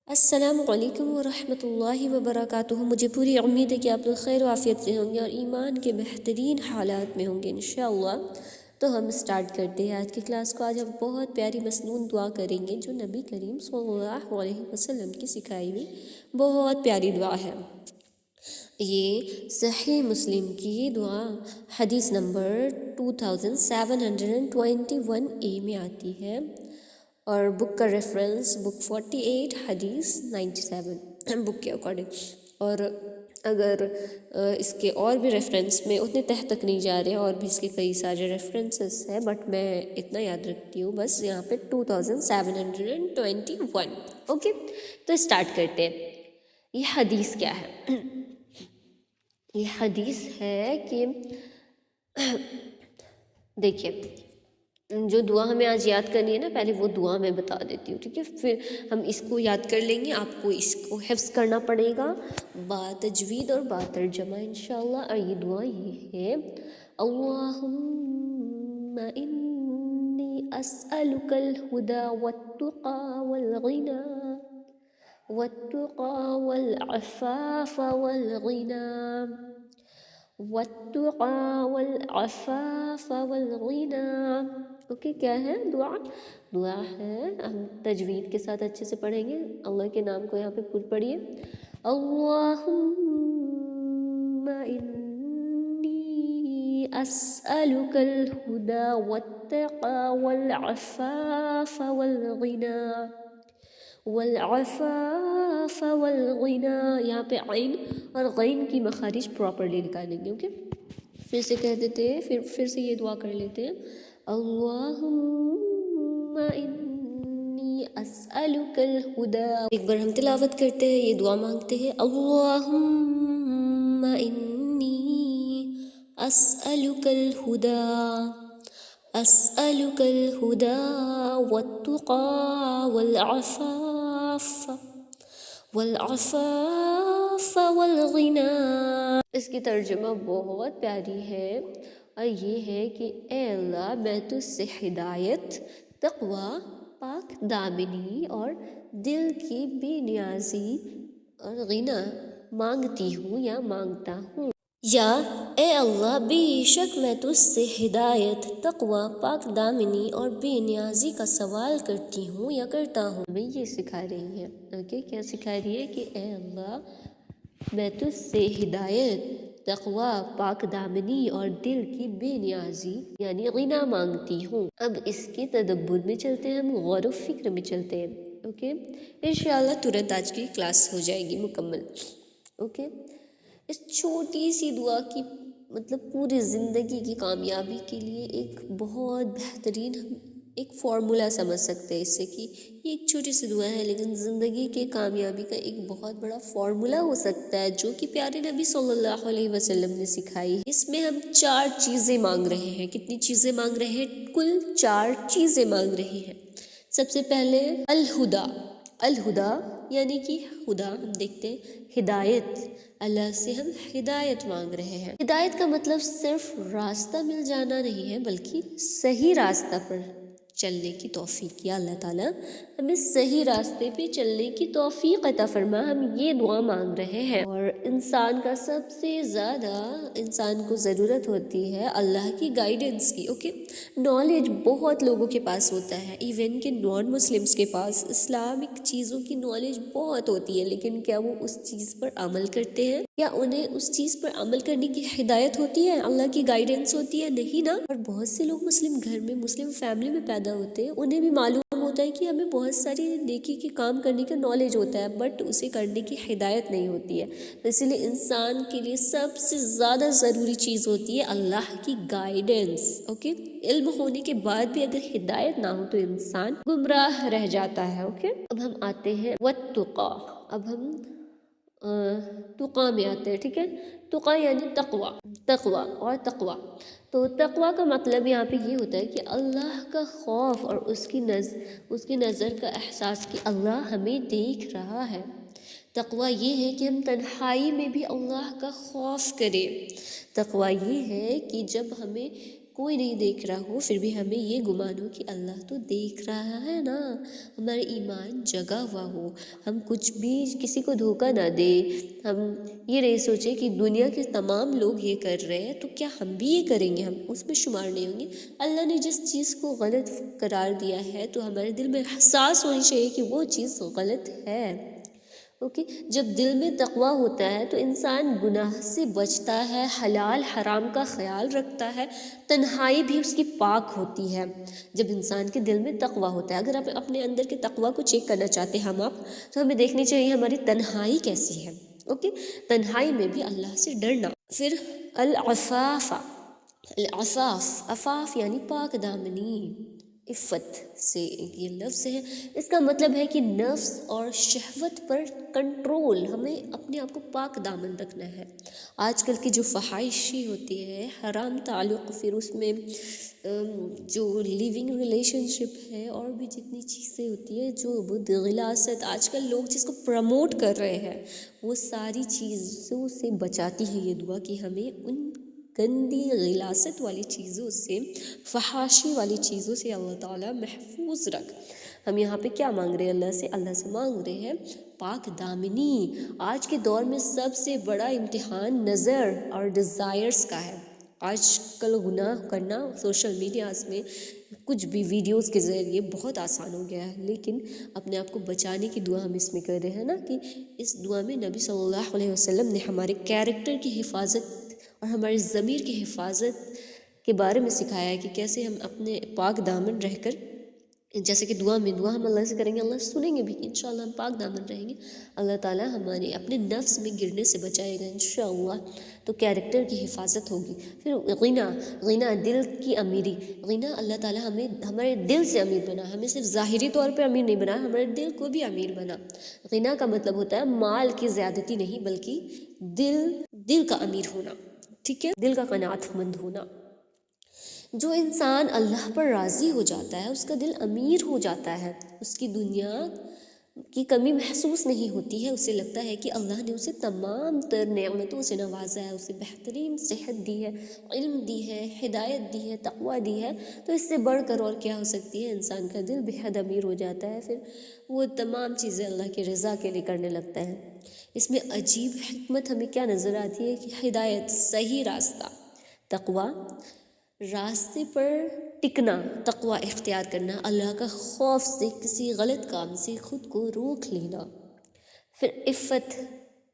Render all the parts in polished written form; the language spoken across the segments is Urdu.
السلام علیکم ورحمۃ اللہ وبرکاتہ۔ مجھے پوری امید ہے کہ آپ لوگ خیر و عافیت سے ہوں گے اور ایمان کے بہترین حالات میں ہوں گے انشاءاللہ۔ تو ہم سٹارٹ کرتے ہیں آج کی کلاس کو۔ آج ہم بہت پیاری مسنون دعا کریں گے جو نبی کریم صلی اللہ علیہ وسلم کی سکھائی ہوئی بہت پیاری دعا ہے۔ یہ صحیح مسلم کی دعا حدیث نمبر 2721 میں آتی ہے اور بک کا ریفرنس بک 48 حدیث 97 بک کے اکارڈنگ۔ اور اگر اس کے اور بھی ریفرنس میں اتنے تحت تک نہیں جا رہے اور بھی اس کے کئی سارے ریفرنسز ہیں، بٹ میں اتنا یاد رکھتی ہوں بس یہاں پہ 2721۔ اوکے، تو اسٹارٹ کرتے ہیں۔ یہ حدیث کیا ہے؟ یہ حدیث ہے کہ دیکھیے، جو دعا ہمیں آج یاد کرنی ہے نا، پہلے وہ دعا میں بتا دیتی ہوں، ٹھیک ہے؟ پھر ہم اس کو یاد کر لیں گے، آپ کو اس کو حفظ کرنا پڑے گا با تجوید اور با ترجمہ انشاءاللہ۔ اور یہ دعا یہ ہے: اللہم انی اسألک الہدی والتقی والغنی والعفاف والغنی والعفاف والغنی۔ اوکے، کیا ہے دعا؟ دعا ہے، ہم تجوید کے ساتھ اچھے سے پڑھیں گے۔ اللہ کے نام کو یہاں پہ پورا پڑھیے: اللہم انی اسألک الہدی والتقی والعفاف والغنی والعفاف والغنی۔ یہاں پہ عین اور غین کی مخارج پراپرلی نکالیں گے۔ اوکے، پھر سے کہہ دیتے ہیں، پھر سے یہ دعا کر لیتے ہیں: اللہم انی اسألک الہدی۔ ایک بار ہم تلاوت کرتے ہیں، یہ دعا مانگتے ہیں: اللہم انی اسألک الہدی اسألک الہدی والتقی والعفاف والغنی۔ اس کی ترجمہ بہت پیاری ہے اور یہ ہے کہ اے اللہ، میں تجھ سے ہدایت، تقوی، پاک دامنی اور دل کی بے نیازی اور غنا مانگتی ہوں یا مانگتا ہوں۔ یا اے اللہ، بے شک میں تجھ سے ہدایت، تقوی، پاک دامنی اور بے نیازی کا سوال کرتی ہوں یا کرتا ہوں۔ میں یہ سکھا رہی ہے، اوکے، کیا سکھا رہی ہے؟ کہ اے اللہ، میں تجھ سے ہدایت، تقوی، پاک دامنی اور دل کی بے نیازی یعنی غنا مانگتی ہوں۔ اب اس کے تدبر میں چلتے ہیں، ہم غور و فکر میں چلتے ہیں۔ اوکے، انشاءاللہ ترنت آج کی کلاس ہو جائے گی مکمل۔ اوکے، اس چھوٹی سی دعا کی مطلب پوری زندگی کی کامیابی کے لیے ایک بہت بہترین ایک فارمولا سمجھ سکتے ہیں اس سے، کہ یہ ایک چھوٹی سی دعا ہے لیکن زندگی کے کامیابی کا ایک بہت بڑا فارمولا ہو سکتا ہے، جو کہ پیارے نبی صلی اللہ علیہ وسلم نے سکھائی ہے۔ اس میں ہم 4 چیزیں مانگ رہے ہیں۔ کتنی چیزیں مانگ رہے ہیں؟ کل 4 چیزیں مانگ رہے ہیں۔ سب سے پہلے الہدا، الہدا یعنی کہ خدا، ہم دیکھتے ہیں ہدایت، اللہ سے ہم ہدایت مانگ رہے ہیں۔ ہدایت کا مطلب صرف راستہ مل جانا نہیں ہے، بلکہ صحیح راستہ پر چلنے کی توفیق۔ یا اللہ تعالیٰ ہمیں صحیح راستے پہ چلنے کی توفیق عطا فرما، ہم یہ دعا مانگ رہے ہیں۔ اور انسان کا سب سے زیادہ انسان کو ضرورت ہوتی ہے اللہ کی گائیڈنس کی۔ اوکے، نالج بہت لوگوں کے پاس ہوتا ہے، ایون کہ نان مسلمس کے پاس اسلامک چیزوں کی نالج بہت ہوتی ہے، لیکن کیا وہ اس چیز پر عمل کرتے ہیں؟ کیا انہیں اس چیز پر عمل کرنے کی ہدایت ہوتی ہے، اللہ کی گائیڈنس ہوتی ہے؟ نہیں نا۔ اور بہت سے لوگ مسلم گھر میں، مسلم فیملی میں پیدا ہوتے ہیں، انہیں بھی معلوم ہوتا ہے کہ ہمیں بہت ساری نیکی کے کام کرنے کا نالج ہوتا ہے، بٹ اسے کرنے کی ہدایت نہیں ہوتی ہے۔ تو اسی لیے انسان کے لیے سب سے زیادہ ضروری چیز ہوتی ہے اللہ کی گائیڈنس۔ اوکے، علم ہونے کے بعد بھی اگر ہدایت نہ ہو تو انسان گمراہ رہ جاتا ہے۔ اوکے، اب ہم آتے ہیں والتقی۔ اب ہم تقیٰ میں آتے ہیں، ٹھیک ہے؟ تقیٰ یعنی تقوی، تقوی اور تقوی۔ تو تقوی کا مطلب یہاں پہ یہ ہوتا ہے کہ اللہ کا خوف اور اس کی نظر کا احساس کہ اللہ ہمیں دیکھ رہا ہے۔ تقوی یہ ہے کہ ہم تنہائی میں بھی اللہ کا خوف کریں۔ تقوی یہ ہے کہ جب ہمیں کوئی نہیں دیکھ رہا ہو پھر بھی ہمیں یہ گمان ہو کہ اللہ تو دیکھ رہا ہے نا، ہمارا ایمان جگا ہوا ہو، ہم کچھ بھی کسی کو دھوکہ نہ دے، ہم یہ نہیں سوچیں کہ دنیا کے تمام لوگ یہ کر رہے ہیں تو کیا ہم بھی یہ کریں گے، ہم اس میں شمار نہیں ہوں گے۔ اللہ نے جس چیز کو غلط قرار دیا ہے تو ہمارے دل میں احساس ہونی چاہیے کہ وہ چیز غلط ہے۔ اوکے، جب دل میں تقویٰ ہوتا ہے تو انسان گناہ سے بچتا ہے، حلال حرام کا خیال رکھتا ہے، تنہائی بھی اس کی پاک ہوتی ہے جب انسان کے دل میں تقویٰ ہوتا ہے۔ اگر آپ اپنے اندر کے تقویٰ کو چیک کرنا چاہتے ہیں تو ہمیں دیکھنی چاہیے ہماری تنہائی کیسی ہے۔ اوکے، تنہائی میں بھی اللہ سے ڈرنا۔ پھر العفاف، عفاف یعنی پاک دامنی، عفت سے یہ لفظ ہے، اس کا مطلب ہے کہ نفس اور شہوت پر کنٹرول، ہمیں اپنے آپ کو پاک دامن رکھنا ہے۔ آج کل کی جو فحاشی ہوتی ہے، حرام تعلق، پھر اس میں جو لیونگ ریلیشن شپ ہے اور بھی جتنی چیزیں ہوتی ہے، جو غلاست آج کل لوگ جس کو پروموٹ کر رہے ہیں، وہ ساری چیزوں سے بچاتی ہے یہ دعا کہ ہمیں ان گندی غلاست والی چیزوں سے، فحاشی والی چیزوں سے اللہ تعالیٰ محفوظ رکھ۔ ہم یہاں پہ کیا مانگ رہے ہیں اللہ سے؟ اللہ سے مانگ رہے ہیں پاک دامنی۔ آج کے دور میں سب سے بڑا امتحان نظر اور ڈیزائرز کا ہے۔ آج کل گناہ کرنا سوشل میڈیاز میں کچھ بھی ویڈیوز کے ذریعے بہت آسان ہو گیا ہے، لیکن اپنے آپ کو بچانے کی دعا ہم اس میں کر رہے ہیں نا، کہ اس دعا میں نبی صلی اللہ علیہ وسلم نے ہمارے کیریکٹر کی حفاظت اور ہمارے ضمیر کی حفاظت کے بارے میں سکھایا ہے کہ کیسے ہم اپنے پاک دامن رہ کر، جیسے کہ دعا ہم اللہ سے کریں گے، اللہ سنیں گے بھی کہ انشاءاللہ ہم پاک دامن رہیں گے، اللہ تعالیٰ ہمارے اپنے نفس میں گرنے سے بچائے گا انشاءاللہ، تو کیریکٹر کی حفاظت ہوگی۔ پھر غنا دل کی امیری، غنا اللہ تعالیٰ ہمیں ہمارے دل سے امیر بنا، ہمیں صرف ظاہری طور پہ امیر نہیں بنا، ہمارے دل کو بھی امیر بنا۔ غنا کا مطلب ہوتا ہے مال کی زیادتی نہیں، بلکہ دل کا امیر ہونا، ٹھیک ہے، دل کا قناعت مند ہونا۔ جو انسان اللہ پر راضی ہو جاتا ہے اس کا دل امیر ہو جاتا ہے، اس کی دنیا کی کمی محسوس نہیں ہوتی ہے، اسے لگتا ہے کہ اللہ نے اسے تمام تر نعمتوں سے نوازا ہے، اسے بہترین صحت دی ہے، علم دی ہے، ہدایت دی ہے، تقویٰ دی ہے، تو اس سے بڑھ کر اور کیا ہو سکتی ہے؟ انسان کا دل بے حد امیر ہو جاتا ہے، پھر وہ تمام چیزیں اللہ کی رضا کے لیے کرنے لگتا ہے۔ اس میں عجیب حکمت ہمیں کیا نظر آتی ہے کہ ہدایت، صحیح راستہ، تقویٰ، راستے پر ٹکنا، تقویٰ اختیار کرنا، اللہ کا خوف سے کسی غلط کام سے خود کو روک لینا۔ پھر عفت،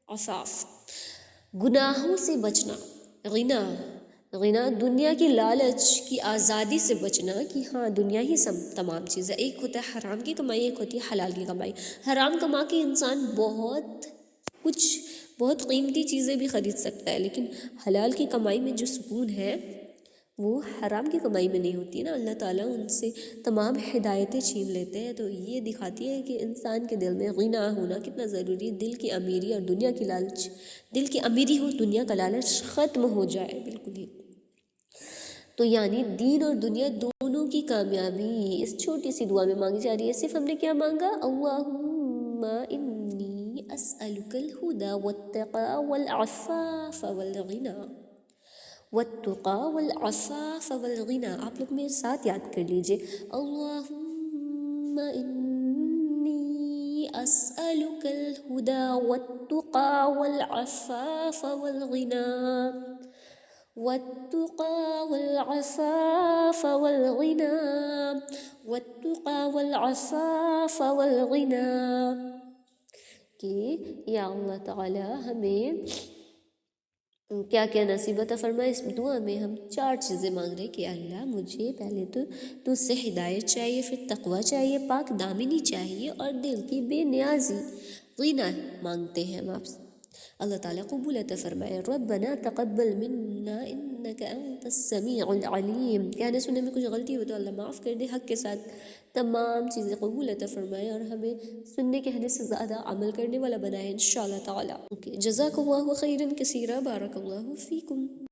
عفاف، گناہوں سے بچنا، غنا دنیا کی لالچ کی آزادی سے بچنا، کہ ہاں دنیا ہی سب تمام چیزیں، ایک ہوتا ہے حرام کی کمائی، ایک ہوتی ہے حلال کی کمائی۔ حرام کما کے انسان بہت قیمتی چیزیں بھی خرید سکتا ہے، لیکن حلال کی کمائی میں جو سکون ہے وہ حرام کی کمائی میں نہیں ہوتی نا، اللہ تعالیٰ ان سے تمام ہدایتیں چھین لیتے ہیں۔ تو یہ دکھاتی ہے کہ انسان کے دل میں غنا ہونا کتنا ضروری ہے، دل کی امیری اور دنیا کی لالچ، دل کی امیری ہو، دنیا کا لالچ ختم ہو جائے بالکل ہی۔ تو یعنی دین اور دنیا دونوں کی کامیابی اس چھوٹی سی دعا میں مانگی جا رہی ہے۔ صرف ہم نے کیا مانگا؟ اللہم انی اسألک الہدی والتقی والعفاف والغنی، والتقی والعفاف والغنی۔ آپ لوگ میرے ساتھ یاد کر لیجئے، اللہم انی اسألک الہدی والتقی والعفاف والغنی، والتقى والعفاف والغنى، والتقى والعفاف والغنى، کہ یا اللہ تعالی ہمیں کیا کیا نصیب عطا فرمائے۔ اس دعا میں ہم 4 چیزیں مانگ رہے کہ اللہ مجھے پہلے تو تجھ سے ہدایت چاہیے، پھر تقوی چاہیے، پاک دامنی چاہیے، اور دل کی بے نیازی، غنی مانگتے ہیں ہم آپ سے۔ اللہ تعالیٰ قبول عطا فرمائے۔ ربنا تقبل منا انک انت السمیع العلیم، کہنے سننے میں کچھ غلطی ہو تو اللہ معاف کر دے، حق کے ساتھ تمام چیزیں قبول عطا فرمائے، اور ہمیں سننے کہنے سے زیادہ عمل کرنے والا بنائے انشاءاللہ تعالیٰ۔ جزاک اللہ خیرا کثیرا، بارک اللہ فیکم۔